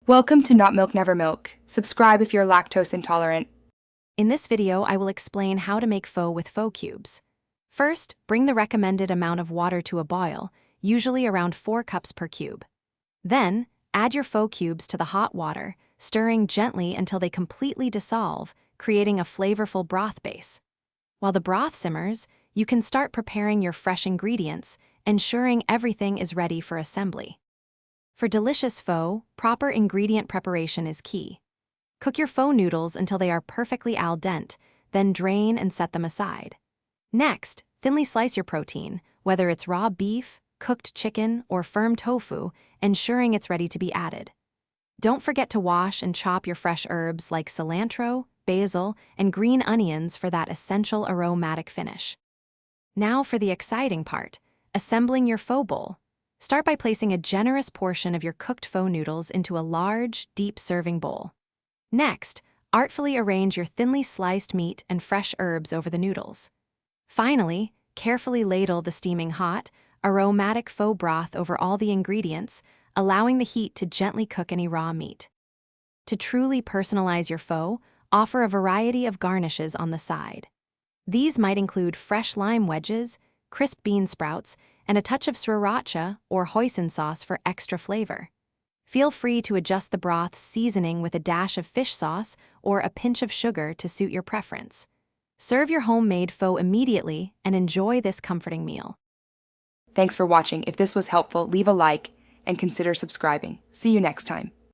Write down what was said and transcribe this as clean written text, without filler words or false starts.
Welcome to Not Milk Never Milk. Subscribe if you're lactose intolerant. In this video, I will explain how to make pho with pho cubes. First, bring the recommended amount of water to a boil, usually around 4 cups per cube. Then, add your pho cubes to the hot water, stirring gently until they completely dissolve, creating a flavorful broth base. While the broth simmers, you can start preparing your fresh ingredients, ensuring everything is ready for assembly. For delicious pho, proper ingredient preparation is key. Cook your pho noodles until they are perfectly al dente, then drain and set them aside. Next, thinly slice your protein, whether it's raw beef, cooked chicken, or firm tofu, ensuring it's ready to be added. Don't forget to wash and chop your fresh herbs like cilantro, basil, and green onions for that essential aromatic finish. Now for the exciting part, assembling your pho bowl. Start by placing a generous portion of your cooked pho noodles into a large, deep serving bowl. Next, artfully arrange your thinly sliced meat and fresh herbs over the noodles. Finally, carefully ladle the steaming hot, aromatic pho broth over all the ingredients, allowing the heat to gently cook any raw meat. To truly personalize your pho, offer a variety of garnishes on the side. These might include fresh lime wedges, crisp bean sprouts, and a touch of sriracha or hoisin sauce for extra flavor. Feel free to adjust the broth's seasoning with a dash of fish sauce or a pinch of sugar to suit your preference. Serve your homemade pho immediately and enjoy this comforting meal. Thanks for watching. If this was helpful, leave a like and consider subscribing. See you next time.